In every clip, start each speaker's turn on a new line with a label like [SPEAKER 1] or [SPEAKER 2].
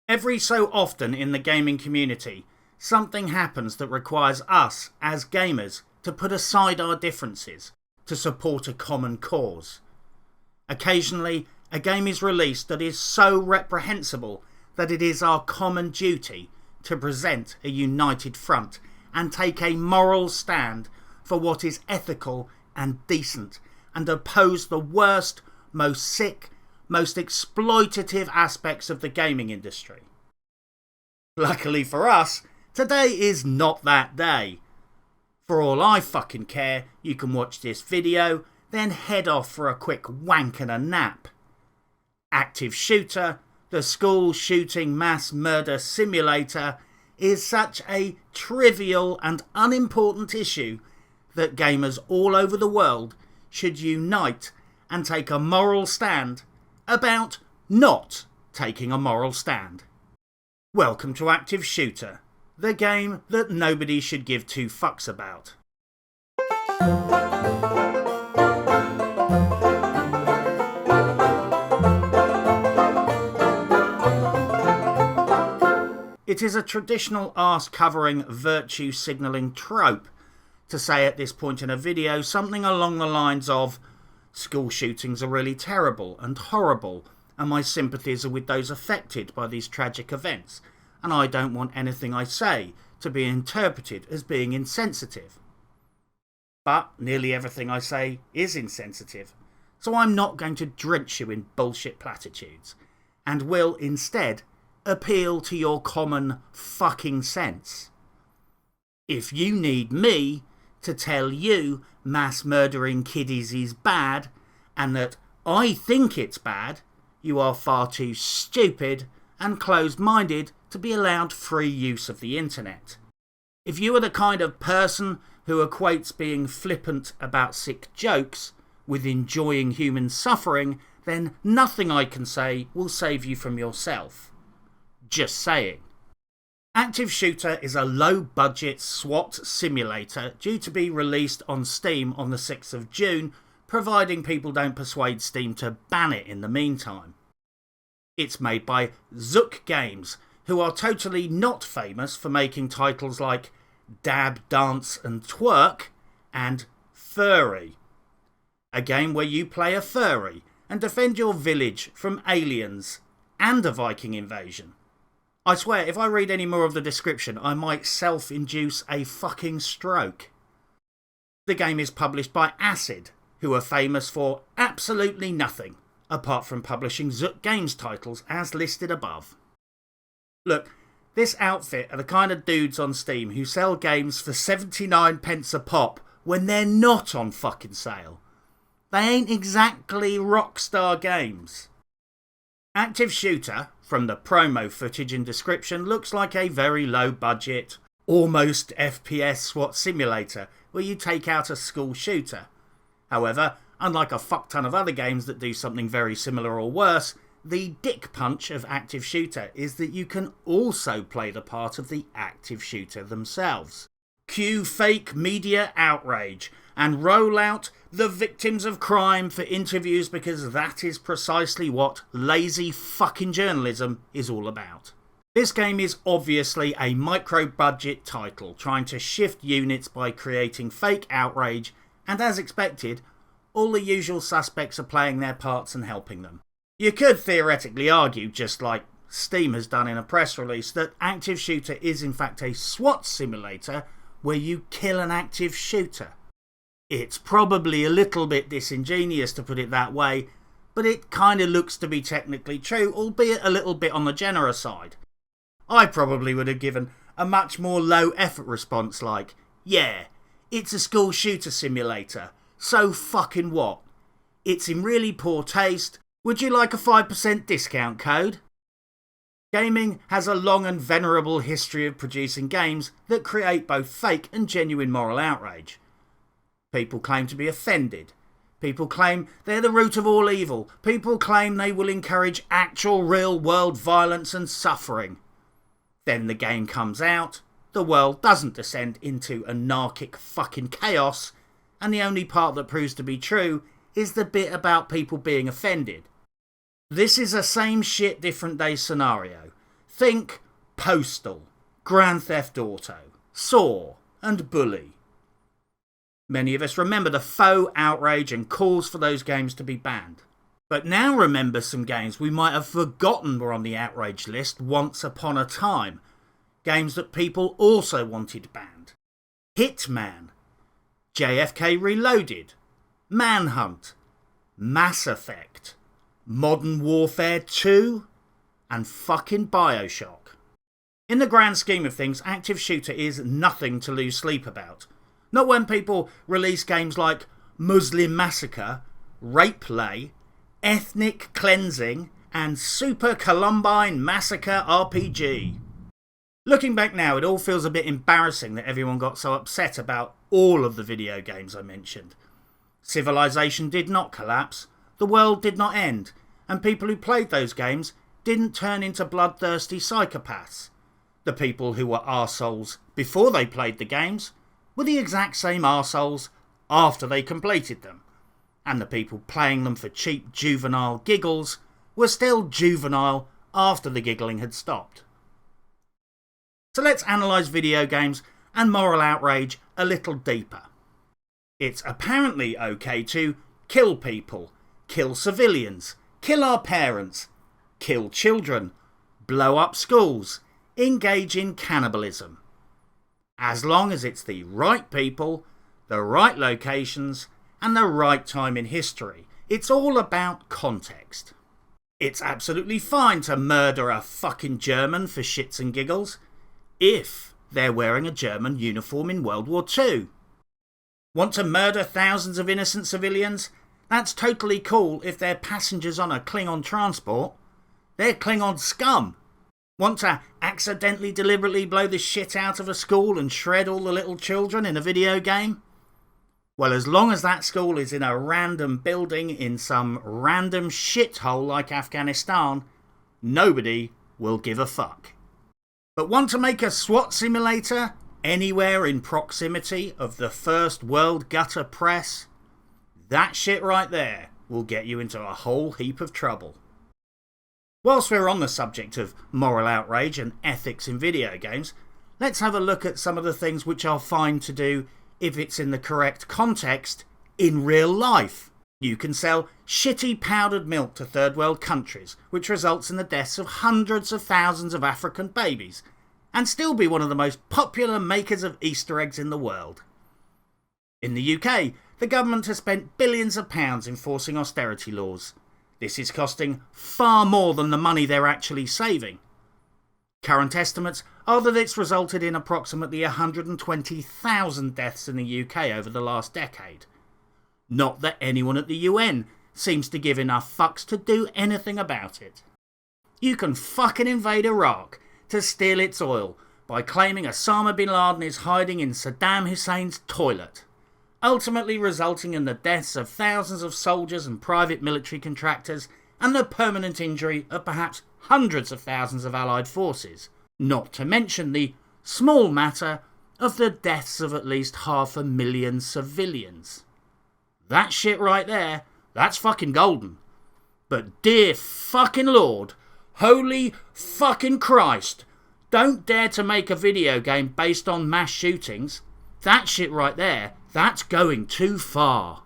[SPEAKER 1] Every so often in the gaming community, something happens that requires us, as gamers, to put aside our differences to support a common cause. Occasionally, a game is released that is so reprehensible that it is our common duty to present a united front and take a moral stand for what is ethical and decent and oppose the worst, most sick, most exploitative aspects of the gaming industry. Luckily for us, today is not that day. For all I fucking care, you can watch this video, then head off for a quick wank and a nap. Active Shooter, the school shooting mass murder simulator, is such a trivial and unimportant issue that gamers all over the world should unite and take a moral stand about not taking a moral stand. Welcome to Active Shooter, the game that nobody should give two fucks about. It is a traditional arse-covering virtue signalling trope to say at this point in a video something along the lines of school shootings are really terrible and horrible, and my sympathies are with those affected by these tragic events, and I don't want anything I say to be interpreted as being insensitive. But nearly everything I say is insensitive, so I'm not going to drench you in bullshit platitudes, and will instead appeal to your common fucking sense. If you need me to tell you mass murdering kiddies is bad, and that I think it's bad, you are far too stupid and closed-minded to be allowed free use of the internet. If you are the kind of person who equates being flippant about sick jokes with enjoying human suffering, then nothing I can say will save you from yourself. Just saying. Active Shooter is a low-budget SWAT simulator due to be released on Steam on the 6th of June, providing people don't persuade Steam to ban it in the meantime. It's made by Zook Games, who are totally not famous for making titles like Dab, Dance and Twerk and Furry. A game where you play a furry and defend your village from aliens and a Viking invasion. I swear, if I read any more of the description, I might self-induce a fucking stroke. The game is published by Acid, who are famous for absolutely nothing, apart from publishing Zook Games titles as listed above. Look, this outfit are the kind of dudes on Steam who sell games for 79 pence a pop when they're not on fucking sale. They ain't exactly Rockstar Games. Active Shooter, from the promo footage and description, looks like a very low budget, almost FPS SWAT simulator where you take out a school shooter. However, unlike a fuck ton of other games that do something very similar or worse, the dick punch of Active Shooter is that you can also play the part of the active shooter themselves. Cue fake media outrage and roll out the victims of crime for interviews, because that is precisely what lazy fucking journalism is all about. This game is obviously a micro-budget title trying to shift units by creating fake outrage, and as expected, all the usual suspects are playing their parts and helping them. You could theoretically argue, just like Steam has done in a press release, that Active Shooter is in fact a SWAT simulator where you kill an active shooter. It's probably a little bit disingenuous to put it that way, but it kinda looks to be technically true, albeit a little bit on the generous side. I probably would have given a much more low effort response like, yeah, it's a school shooter simulator, so fucking what? It's in really poor taste, would you like a 5% discount code? Gaming has a long and venerable history of producing games that create both fake and genuine moral outrage. People claim to be offended. People claim they're the root of all evil. People claim they will encourage actual real-world violence and suffering. Then the game comes out, the world doesn't descend into anarchic fucking chaos, and the only part that proves to be true is the bit about people being offended. This is a same shit different day scenario. Think Postal, Grand Theft Auto, Saw and Bully. Many of us remember the faux outrage and calls for those games to be banned. But now remember some games we might have forgotten were on the outrage list once upon a time. Games that people also wanted banned. Hitman, JFK Reloaded, Manhunt, Mass Effect, Modern Warfare 2, and fucking Bioshock. In the grand scheme of things, active shooter is nothing to lose sleep about. Not when people release games like Muslim Massacre, Rape Lay, Ethnic Cleansing, and Super Columbine Massacre RPG. Looking back now, it all feels a bit embarrassing that everyone got so upset about all of the video games I mentioned. Civilization did not collapse, the world did not end, and people who played those games didn't turn into bloodthirsty psychopaths. The people who were arseholes before they played the games were the exact same arseholes after they completed them. And the people playing them for cheap juvenile giggles were still juvenile after the giggling had stopped. So let's analyse video games and moral outrage a little deeper. It's apparently okay to kill people, kill civilians, kill our parents, kill children, blow up schools, engage in cannibalism. As long as it's the right people, the right locations, and the right time in history. It's all about context. It's absolutely fine to murder a fucking German for shits and giggles, if they're wearing a German uniform in World War II. Want to murder thousands of innocent civilians? That's totally cool if they're passengers on a Klingon transport. They're Klingon scum. Want to accidentally deliberately blow the shit out of a school and shred all the little children in a video game? Well, as long as that school is in a random building in some random shithole like Afghanistan, nobody will give a fuck. But want to make a SWAT simulator anywhere in proximity of the First World Gutter Press? That shit right there will get you into a whole heap of trouble. Whilst we're on the subject of moral outrage and ethics in video games, let's have a look at some of the things which are fine to do if it's in the correct context in real life. You can sell shitty powdered milk to third world countries, which results in the deaths of hundreds of thousands of African babies, and still be one of the most popular makers of Easter eggs in the world. In the UK, the government has spent billions of pounds enforcing austerity laws. This is costing far more than the money they're actually saving. Current estimates are that it's resulted in approximately 120,000 deaths in the UK over the last decade. Not that anyone at the UN seems to give enough fucks to do anything about it. You can fucking invade Iraq to steal its oil by claiming Osama bin Laden is hiding in Saddam Hussein's toilet, ultimately resulting in the deaths of thousands of soldiers and private military contractors and the permanent injury of perhaps hundreds of thousands of Allied forces, not to mention the small matter of the deaths of at least 500,000 civilians. That shit right there, that's fucking golden. But dear fucking Lord, holy fucking Christ, don't dare to make a video game based on mass shootings. That shit right there, that's going too far.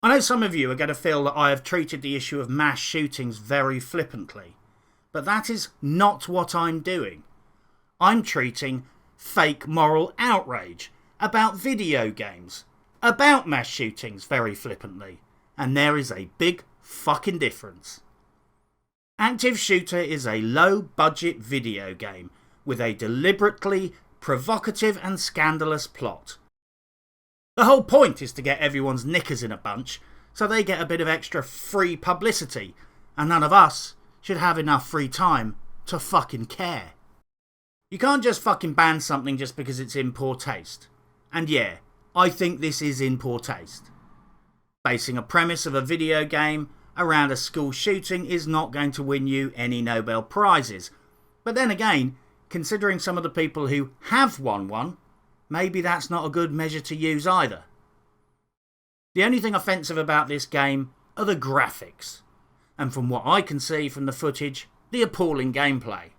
[SPEAKER 1] I know some of you are going to feel that I have treated the issue of mass shootings very flippantly, but that is not what I'm doing. I'm treating fake moral outrage about video games, about mass shootings very flippantly, and there is a big fucking difference. Active Shooter is a low-budget video game with a deliberately provocative and scandalous plot. The whole point is to get everyone's knickers in a bunch so they get a bit of extra free publicity, and none of us should have enough free time to fucking care. You can't just fucking ban something just because it's in poor taste. And yeah, I think this is in poor taste. Basing a premise of a video game around a school shooting is not going to win you any Nobel Prizes. But then again, considering some of the people who have won one, maybe that's not a good measure to use either. The only thing offensive about this game are the graphics, and from what I can see from the footage, the appalling gameplay.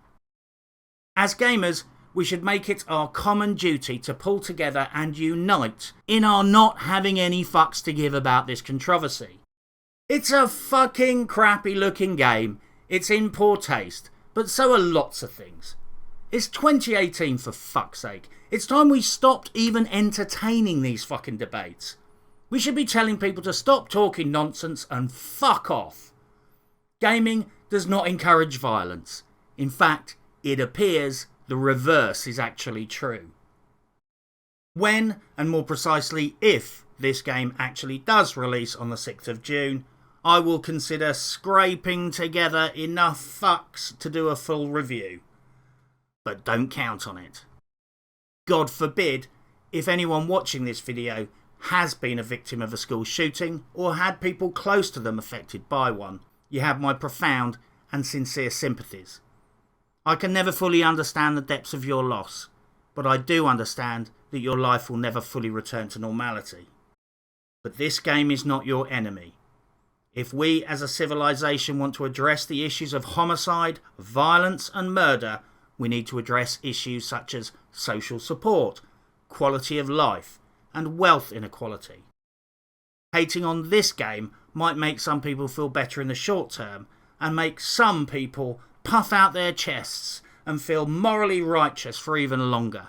[SPEAKER 1] As gamers, we should make it our common duty to pull together and unite in our not having any fucks to give about this controversy. It's a fucking crappy looking game, it's in poor taste, but so are lots of things. It's 2018 for fuck's sake. It's time we stopped even entertaining these fucking debates. We should be telling people to stop talking nonsense and fuck off. Gaming does not encourage violence. In fact, it appears the reverse is actually true. When, and more precisely if, this game actually does release on the 6th of June, I will consider scraping together enough fucks to do a full review. But don't count on it. God forbid, if anyone watching this video has been a victim of a school shooting or had people close to them affected by one, you have my profound and sincere sympathies. I can never fully understand the depths of your loss, but I do understand that your life will never fully return to normality. But this game is not your enemy. If we as a civilization want to address the issues of homicide, violence and murder, we need to address issues such as social support, quality of life and wealth inequality. Hating on this game might make some people feel better in the short term and make some people puff out their chests and feel morally righteous for even longer.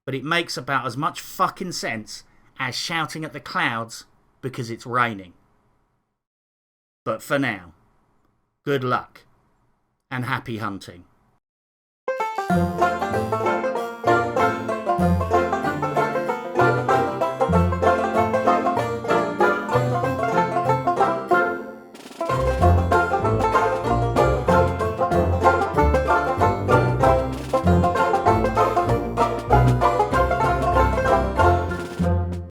[SPEAKER 1] But it makes about as much fucking sense as shouting at the clouds because it's raining. But for now, good luck and happy hunting.